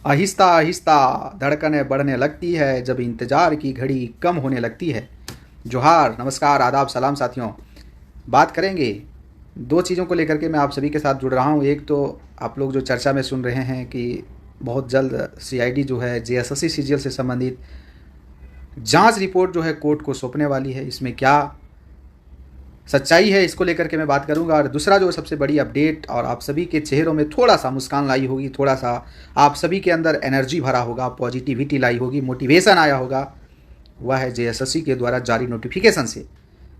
आहिस्ता आहिस्ता धड़कनें बढ़ने लगती है जब इंतज़ार की घड़ी कम होने लगती है। जोहार, नमस्कार, आदाब, सलाम साथियों। बात करेंगे दो चीज़ों को लेकर के मैं आप सभी के साथ जुड़ रहा हूँ। एक तो आप लोग जो चर्चा में सुन रहे हैं कि बहुत जल्द सीआईडी जो है जेएसएससी सीजीएल से संबंधित जांच रिपोर्ट जो है कोर्ट को सौंपने वाली है। इसमें क्या सच्चाई है, इसको लेकर के मैं बात करूंगा। और दूसरा जो सबसे बड़ी अपडेट और आप सभी के चेहरों में थोड़ा सा मुस्कान लाई होगी, थोड़ा सा आप सभी के अंदर एनर्जी भरा होगा, पॉजिटिविटी लाई होगी, मोटिवेशन आया होगा, वह है जेएसएससी के द्वारा जारी नोटिफिकेशन से।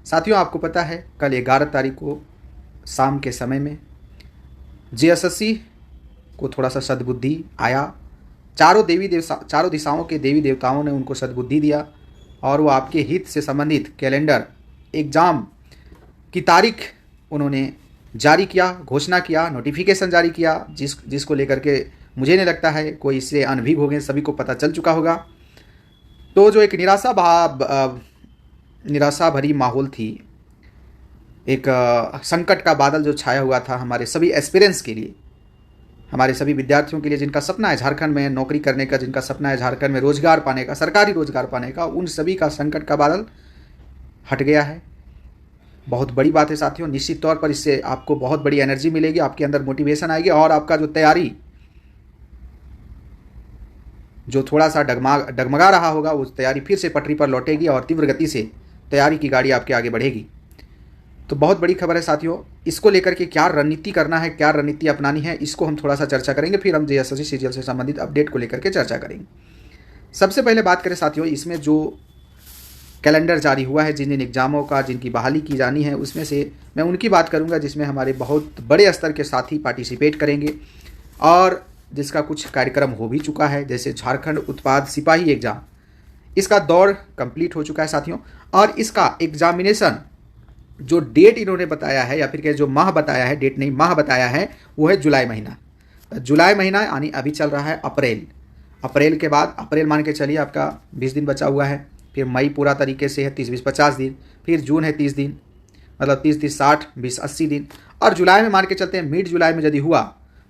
साथियों, आपको पता है कल 11 तारीख को शाम के समय में जेएसएससी को थोड़ा सा सद्बुद्धि आया। चारों दिशाओं के देवी देवताओं ने उनको सद्बुद्धि दिया और वो आपके हित से संबंधित कैलेंडर एग्ज़ाम की तारीख उन्होंने जारी किया, घोषणा किया, नोटिफिकेशन जारी किया, जिसको लेकर के मुझे नहीं लगता है कोई इससे अनभिज्ञ हो गए, सभी को पता चल चुका होगा। तो जो एक निराशा भरी माहौल थी, एक संकट का बादल जो छाया हुआ था हमारे सभी एस्पिरेंट्स के लिए, हमारे सभी विद्यार्थियों के लिए जिनका सपना है झारखंड में नौकरी करने का, जिनका सपना है झारखंड में रोजगार पाने का, सरकारी रोजगार पाने का, उन सभी का संकट का बादल हट गया है। बहुत बड़ी बात है साथियों। निश्चित तौर पर इससे आपको बहुत बड़ी एनर्जी मिलेगी, आपके अंदर मोटिवेशन आएगी और आपका जो तैयारी जो थोड़ा सा डगमगा रहा होगा, उस तैयारी फिर से पटरी पर लौटेगी और तीव्र गति से तैयारी की गाड़ी आपके आगे बढ़ेगी। तो बहुत बड़ी खबर है साथियों। इसको लेकर के क्या रणनीति करना है, क्या रणनीति अपनानी है, इसको हम थोड़ा सा चर्चा करेंगे। फिर हम जेएसएससी सीजीएल से संबंधित अपडेट को लेकर के चर्चा करेंगे। सबसे पहले बात करें साथियों, इसमें जो कैलेंडर जारी हुआ है जिन जिन एग्ज़ामों का, जिनकी बहाली की जानी है, उसमें से मैं उनकी बात करूंगा जिसमें हमारे बहुत बड़े स्तर के साथी पार्टिसिपेट करेंगे और जिसका कुछ कार्यक्रम हो भी चुका है। जैसे झारखंड उत्पाद सिपाही एग्ज़ाम, इसका दौर कंप्लीट हो चुका है साथियों। और इसका एग्जामिनेशन जो डेट इन्होंने बताया है, या फिर जो माह बताया है, डेट नहीं माह बताया है, वो है जुलाई महीना। जुलाई महीना यानी अभी चल रहा है अप्रैल के बाद, अप्रैल मान के चलिए आपका 20 दिन बचा हुआ है। फिर मई पूरा तरीके से है 30-20-50 दिन। फिर जून है 30 दिन, मतलब 30-30-60, 20-80 दिन। और जुलाई में मान के चलते हैं, मिड जुलाई में यदि हुआ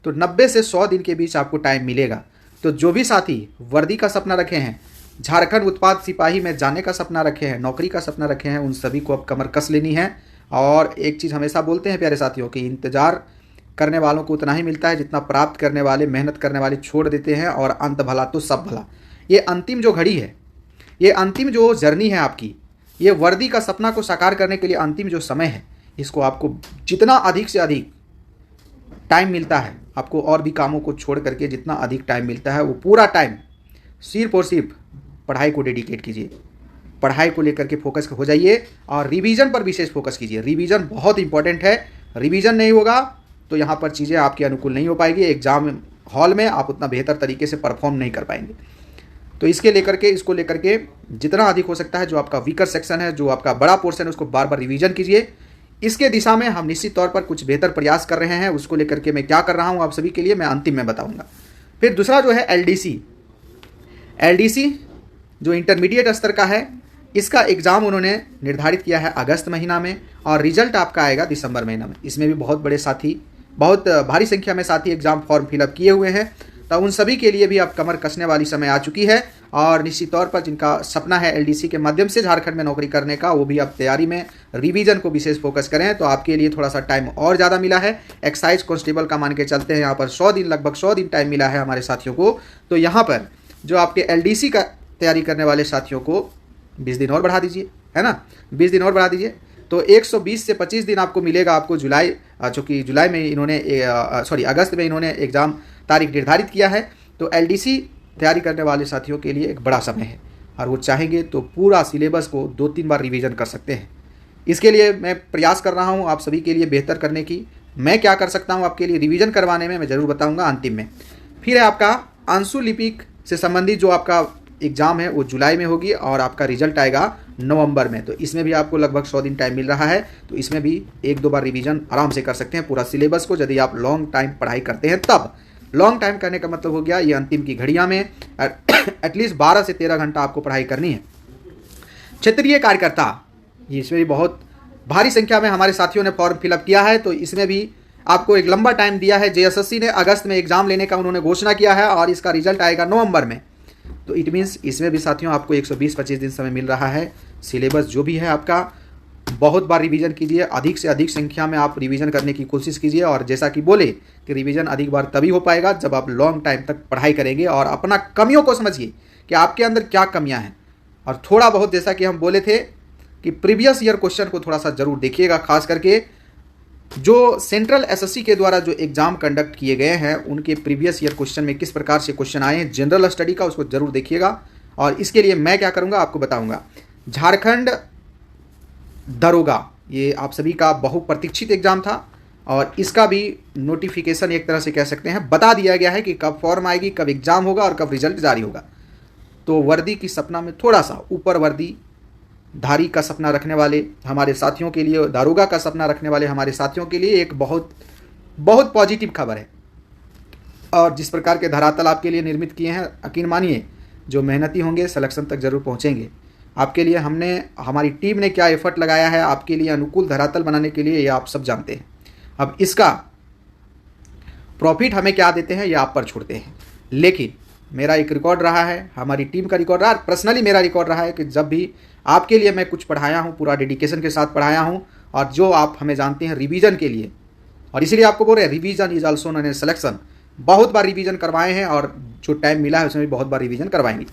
तो 90 से 100 दिन के बीच आपको टाइम मिलेगा। तो जो भी साथी वर्दी का सपना रखे हैं, झारखंड उत्पाद सिपाही में जाने का सपना रखे हैं, नौकरी का सपना रखे हैं, उन सभी को अब कमर कस लेनी है। और एक चीज़ हमेशा बोलते हैं प्यारे साथियों कि इंतज़ार करने वालों को उतना ही मिलता है जितना प्राप्त करने वाले, मेहनत करने वाले छोड़ देते हैं। और अंत भला तो सब भला। ये अंतिम जो घड़ी है, ये अंतिम जो जर्नी है आपकी, ये वर्दी का सपना को साकार करने के लिए अंतिम जो समय है, इसको आपको जितना अधिक से अधिक टाइम मिलता है, आपको और भी कामों को छोड़ करके जितना अधिक टाइम मिलता है, वो पूरा टाइम सिर्फ और सिर्फ पढ़ाई को डेडिकेट कीजिए। पढ़ाई को लेकर के फोकस हो जाइए और रिवीजन पर विशेष फोकस कीजिए। रिवीजन बहुत इंपॉर्टेंट है। रिवीजन नहीं होगा तो यहाँ पर चीज़ें आपके अनुकूल नहीं हो पाएगी। एग्जाम हॉल में आप उतना बेहतर तरीके से परफॉर्म नहीं कर पाएंगे। तो इसको लेकर के जितना अधिक हो सकता है, जो आपका वीकर सेक्शन है, जो आपका बड़ा पोर्शन है, उसको बार बार रिवीजन कीजिए। इसके दिशा में हम निश्चित तौर पर कुछ बेहतर प्रयास कर रहे हैं। उसको लेकर के मैं क्या कर रहा हूँ आप सभी के लिए मैं अंतिम में बताऊँगा। फिर दूसरा जो है एलडीसी जो इंटरमीडिएट स्तर का है, इसका एग्ज़ाम उन्होंने निर्धारित किया है अगस्त महीना में और रिजल्ट आपका आएगा दिसंबर महीना में। इसमें भी बहुत बड़े साथी, बहुत भारी संख्या में साथी एग्ज़ाम फॉर्म फिलअप किए हुए हैं। तो उन सभी के लिए भी अब कमर कसने वाली समय आ चुकी है। और निश्चित तौर पर जिनका सपना है एलडीसी के माध्यम से झारखंड में नौकरी करने का, वो भी अब तैयारी में रिवीजन को विशेष फोकस करें। तो आपके लिए थोड़ा सा टाइम और ज़्यादा मिला है। एक्साइज कांस्टेबल का मान के चलते हैं यहाँ पर 100 दिन, लगभग 100 दिन टाइम मिला है हमारे साथियों को। तो यहाँ पर जो आपके एलडीसी का तैयारी करने वाले साथियों को 20 दिन और बढ़ा दीजिए, है ना, 20 दिन और बढ़ा दीजिए। तो 120 से 25 दिन आपको मिलेगा। आपको जुलाई, चूँकि जुलाई में इन्होंने अगस्त में इन्होंने एग्ज़ाम तारीख निर्धारित किया है। तो एलडीसी तैयारी करने वाले साथियों के लिए एक बड़ा समय है और वो चाहेंगे तो पूरा सिलेबस को 2-3 बार रिवीजन कर सकते हैं। इसके लिए मैं प्रयास कर रहा हूँ आप सभी के लिए बेहतर करने की। मैं क्या कर सकता हूँ आपके लिए रिवीजन करवाने में, मैं ज़रूर बताऊँगा अंतिम में। फिर है आपका अंशु लिपिक से संबंधित जो आपका एग्ज़ाम है वो जुलाई में होगी और आपका रिजल्ट आएगा नवंबर में। तो इसमें भी आपको लगभग 100 दिन टाइम मिल रहा है। तो इसमें भी 1-2 बार रिवीजन आराम से कर सकते हैं पूरा सिलेबस को, यदि आप लॉन्ग टाइम पढ़ाई करते हैं तब। लॉन्ग टाइम करने का मतलब हो गया ये अंतिम की घड़ियाँ में एटलीस्ट 12 से 13 घंटा आपको पढ़ाई करनी है। क्षेत्रीय कार्यकर्ता, इसमें भी बहुत भारी संख्या में हमारे साथियों ने फॉर्म फिलअप किया है। तो इसमें भी आपको एक लंबा टाइम दिया है। जेएसएससी ने अगस्त में एग्जाम लेने का उन्होंने घोषणा किया है और इसका रिजल्ट आएगा नवंबर में। तो इट मीन्स इसमें भी साथियों आपको 120-25 दिन समय मिल रहा है। सिलेबस जो भी है आपका बहुत बार रिवीजन कीजिए, अधिक से अधिक संख्या में आप रिवीजन करने की कोशिश कीजिए। और जैसा कि बोले कि रिवीजन अधिक बार तभी हो पाएगा जब आप लॉन्ग टाइम तक पढ़ाई करेंगे और अपना कमियों को समझिए कि आपके अंदर क्या कमियां हैं। और थोड़ा बहुत जैसा कि हम बोले थे कि प्रीवियस ईयर क्वेश्चन को थोड़ा सा जरूर देखिएगा, खास करके जो सेंट्रल एसएससी के द्वारा जो एग्जाम कंडक्ट किए गए हैं उनके प्रीवियस ईयर क्वेश्चन में किस प्रकार से क्वेश्चन आए हैं जनरल स्टडी का, उसको जरूर देखिएगा। और इसके लिए मैं क्या करूंगा आपको बताऊंगा। झारखंड दरोगा, ये आप सभी का बहुप्रतीक्षित एग्जाम था और इसका भी नोटिफिकेशन एक तरह से कह सकते हैं बता दिया गया है कि कब फॉर्म आएगी, कब एग्जाम होगा और कब रिजल्ट जारी होगा। तो वर्दी की सपना में थोड़ा सा ऊपर वर्दी धारी का सपना रखने वाले हमारे साथियों के लिए, दारोगा का सपना रखने वाले हमारे साथियों के लिए एक बहुत बहुत पॉजिटिव खबर है। और जिस प्रकार के धरातल आपके लिए निर्मित किए हैं, यकीन मानिए जो मेहनती होंगे सिलेक्शन तक जरूर पहुंचेंगे। आपके लिए हमारी टीम ने क्या एफर्ट लगाया है आपके लिए अनुकूल धरातल बनाने के लिए, ये आप सब जानते हैं। अब इसका प्रॉफिट हमें क्या देते हैं ये आप पर छोड़ते हैं, लेकिन मेरा एक रिकॉर्ड रहा है, हमारी टीम का रिकॉर्ड रहा, पर्सनली मेरा रिकॉर्ड रहा है कि जब भी आपके लिए मैं कुछ पढ़ाया हूँ पूरा डेडिकेशन के साथ पढ़ाया हूँ। और जो आप हमें जानते हैं रिवीजन के लिए, और इसीलिए आपको बोल रहे हैं revision is also known as selection. बहुत बार रिवीजन करवाए हैं और जो टाइम मिला है उसमें भी बहुत बार रिवीजन करवाएंगे।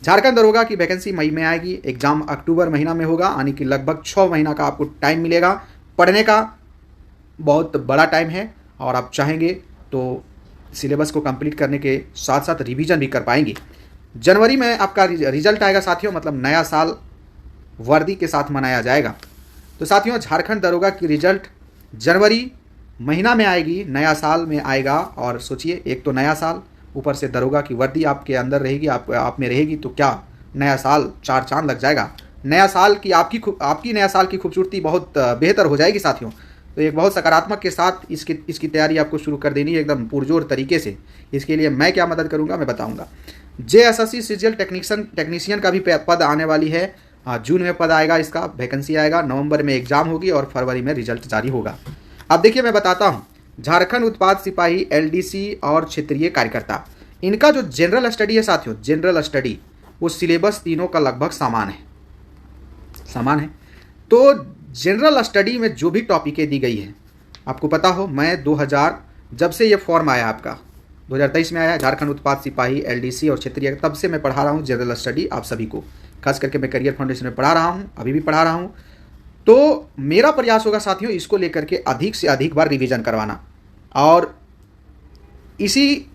झारखंड दरोगा की वैकेंसी मई में आएगी, एग्जाम अक्टूबर महीना में होगा, यानी कि लगभग 6 महीना का आपको टाइम मिलेगा। पढ़ने का बहुत बड़ा टाइम है और आप चाहेंगे तो सिलेबस को कंप्लीट करने के साथ साथ रिवीजन भी कर पाएंगे। जनवरी में आपका रिजल्ट आएगा साथियों, मतलब नया साल वर्दी के साथ मनाया जाएगा। तो साथियों झारखंड दरोगा की रिजल्ट जनवरी महीना में आएगी, नया साल में आएगा। और सोचिए एक तो नया साल, ऊपर से दरोगा की वर्दी आपके अंदर रहेगी, आप में रहेगी, तो क्या नया साल 4 चांद लग जाएगा। नया साल की आपकी नया साल की खूबसूरती बहुत बेहतर हो जाएगी साथियों। तो एक बहुत सकारात्मक के साथ इसकी तैयारी आपको शुरू कर देनी है एकदम पुरजोर तरीके से। इसके लिए मैं क्या मदद करूंगा मैं बताऊंगा। जेएसएससी सीजीएल टेक्नीशियन का भी पद आने वाली है। जून में पद आएगा, इसका वैकेंसी आएगा, नवंबर में एग्जाम होगी और फरवरी में रिजल्ट जारी होगा। अब देखिए मैं बताता हूँ, झारखंड उत्पाद सिपाही, एलडीसी और क्षेत्रीय कार्यकर्ता, इनका जो जनरल स्टडी है साथियों, जनरल स्टडी वो सिलेबस तीनों का लगभग समान है। तो जनरल स्टडी में जो भी टॉपिकें दी गई है, आपको पता हो मैं 2000 जब से ये फॉर्म आया आपका 2023 में आया है, झारखंड उत्पाद सिपाही, एलडीसी और क्षेत्रीय, तब से मैं पढ़ा रहा हूँ जनरल स्टडी आप सभी को। खास करके मैं करियर फाउंडेशन में पढ़ा रहा हूँ, अभी भी पढ़ा रहा हूँ। तो मेरा प्रयास होगा साथियों इसको लेकर के अधिक से अधिक बार रिवीजन करवाना। और इसी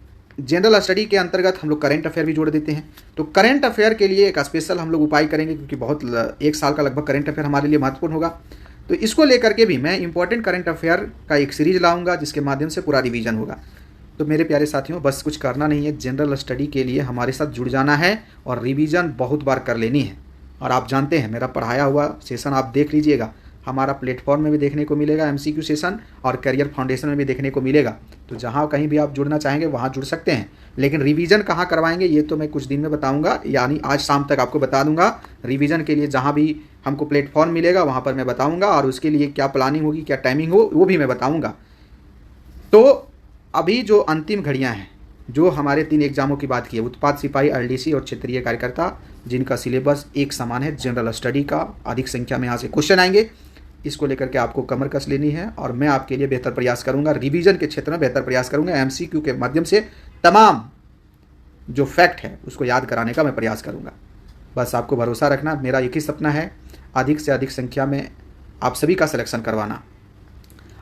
जनरल स्टडी के अंतर्गत हम लोग करंट अफेयर भी जोड़ देते हैं। तो करंट अफेयर के लिए एक स्पेशल हम लोग उपाय करेंगे, क्योंकि बहुत 1 साल का लगभग करंट अफेयर हमारे लिए महत्वपूर्ण होगा। तो इसको लेकर के भी मैं इंपॉर्टेंट करंट अफेयर का एक सीरीज लाऊंगा जिसके माध्यम से पूरा रिवीजन होगा। तो मेरे प्यारे साथियों बस कुछ करना नहीं है, जनरल स्टडी के लिए हमारे साथ जुड़ जाना है और रिवीजन बहुत बार कर लेनी है। और आप जानते हैं मेरा पढ़ाया हुआ सेशन आप देख लीजिएगा, हमारा प्लेटफॉर्म में भी देखने को मिलेगा एमसीक्यू सेशन, और करियर फाउंडेशन में भी देखने को मिलेगा। तो जहाँ कहीं भी आप जुड़ना चाहेंगे वहाँ जुड़ सकते हैं। लेकिन रिवीजन कहाँ करवाएंगे ये तो मैं कुछ दिन में बताऊंगा, यानी आज शाम तक आपको बता दूंगा। रिवीजन के लिए जहाँ भी हमको प्लेटफॉर्म मिलेगा वहाँ पर मैं बताऊँगा, और उसके लिए क्या प्लानिंग होगी, क्या टाइमिंग हो, वो भी मैं बताऊँगा। तो अभी जो अंतिम घड़ियाँ हैं, जो हमारे 3 एग्जामों की बात की है, उत्पाद सिपाही, एलडीसी और क्षेत्रीय कार्यकर्ता, जिनका सिलेबस एक समान है जनरल स्टडी का, अधिक संख्या में यहाँ से क्वेश्चन आएंगे। इसको लेकर के आपको कमर कस लेनी है और मैं आपके लिए बेहतर प्रयास करूंगा, रिवीजन के क्षेत्र में बेहतर प्रयास करूंगा। एमसीक्यू के माध्यम से तमाम जो फैक्ट है उसको याद कराने का मैं प्रयास करूंगा। बस आपको भरोसा रखना, मेरा एक ही सपना है, अधिक से अधिक संख्या में आप सभी का सिलेक्शन करवाना,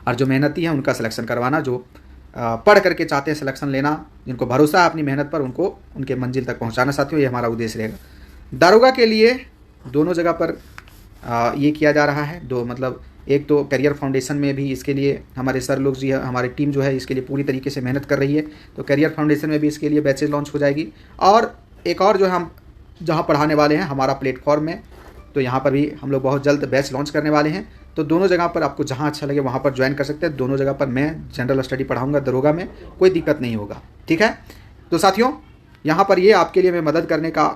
और जो मेहनती हैं उनका सिलेक्शन करवाना, जो पढ़ करके चाहते हैं सिलेक्शन लेना, जिनको भरोसा है अपनी मेहनत पर, उनको उनके मंजिल तक पहुँचाना साथियों, ये हमारा उद्देश्य रहेगा। दारोगा के लिए दोनों जगह पर ये किया जा रहा है, दो मतलब एक तो करियर फाउंडेशन में भी इसके लिए हमारे सर लोग जी है, हमारी टीम जो है इसके लिए पूरी तरीके से मेहनत कर रही है। तो करियर फाउंडेशन में भी इसके लिए बैचेज लॉन्च हो जाएगी, और एक और जो है हम जहाँ पढ़ाने वाले हैं हमारा प्लेटफॉर्म में, तो यहाँ पर भी हम लोग बहुत जल्द बैच लॉन्च करने वाले हैं। तो दोनों जगह पर आपको जहाँ अच्छा लगे वहाँ पर ज्वाइन कर सकते हैं। दोनों जगह पर मैं जनरल स्टडी पढ़ाऊँगा दरोगा में, कोई दिक्कत नहीं होगा, ठीक है। तो साथियों यहाँ पर ये आपके लिए मैं मदद करने का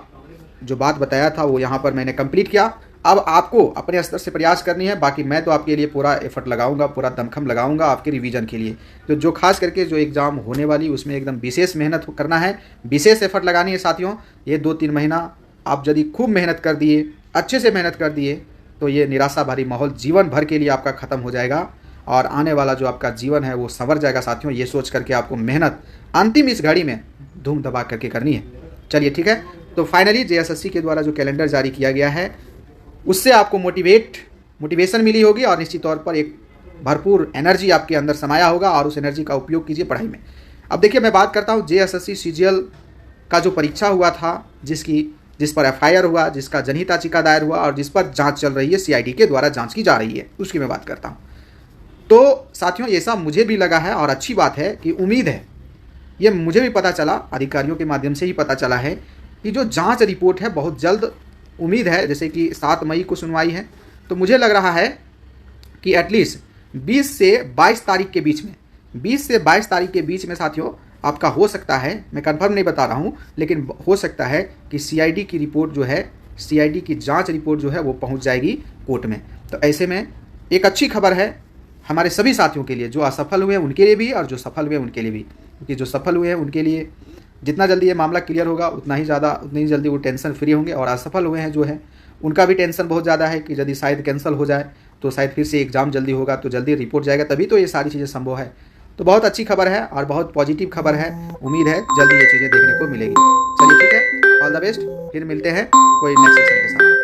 जो बात बताया था वो यहाँ पर मैंने कंप्लीट किया। अब आपको अपने स्तर से प्रयास करनी है, बाकी मैं तो आपके लिए पूरा एफर्ट लगाऊंगा, पूरा दमखम लगाऊंगा आपके रिवीजन के लिए। तो जो खास करके जो एग्ज़ाम होने वाली उसमें एकदम विशेष मेहनत करना है, विशेष एफर्ट लगानी है साथियों। ये 2-3 महीना आप यदि खूब मेहनत कर दिए, अच्छे से मेहनत कर दिए, तो ये निराशा भरी माहौल जीवन भर के लिए आपका ख़त्म हो जाएगा और आने वाला जो आपका जीवन है वो संवर जाएगा साथियों। ये सोच करके आपको मेहनत अंतिम इस घड़ी में धूम दबा करके करनी है। चलिए ठीक है। तो फाइनली JSSC के द्वारा जो कैलेंडर जारी किया गया है उससे आपको मोटिवेशन मिली होगी और निश्चित तौर पर एक भरपूर एनर्जी आपके अंदर समाया होगा और उस एनर्जी का उपयोग कीजिए पढ़ाई में। अब देखिए मैं बात करता हूँ JSSC CGL का जो परीक्षा हुआ था, जिस पर FIR हुआ, जिसका जनहित याचिका दायर हुआ और जिस पर जांच चल रही है, CID के द्वारा जांच की जा रही है, उसकी मैं बात करता हूँ। तो साथियों ऐसा मुझे भी लगा है और अच्छी बात है कि उम्मीद है, ये मुझे भी पता चला, अधिकारियों के माध्यम से ही पता चला है कि जो जांच रिपोर्ट है बहुत जल्द उम्मीद है, जैसे कि 7 मई को सुनवाई है, तो मुझे लग रहा है कि एटलीस्ट 20 से 22 तारीख के बीच में, 20 से 22 तारीख के बीच में साथियों आपका हो सकता है, मैं कंफर्म नहीं बता रहा हूँ, लेकिन हो सकता है कि CID की रिपोर्ट जो है, CID की जांच रिपोर्ट जो है वो पहुँच जाएगी कोर्ट में। तो ऐसे में एक अच्छी खबर है हमारे सभी साथियों के लिए, जो असफल हुए हैं उनके लिए भी और जो सफल हुए हैं उनके लिए भी, क्योंकि जो सफल हुए हैं उनके लिए जितना जल्दी ये मामला क्लियर होगा उतनी ही जल्दी वो टेंशन फ्री होंगे, और असफल हुए हैं जो है उनका भी टेंशन बहुत ज़्यादा है कि यदि शायद कैंसिल हो जाए तो शायद फिर से एग्ज़ाम जल्दी होगा तो जल्दी रिपोर्ट जाएगा, तभी तो ये सारी चीज़ें संभव है। तो बहुत अच्छी खबर है और बहुत पॉजिटिव खबर है, उम्मीद है जल्दी ये चीज़ें देखने को मिलेगी। चलिए ठीक है, ऑल द बेस्ट, फिर मिलते हैं कोई नेक्स्ट सेशन के साथ।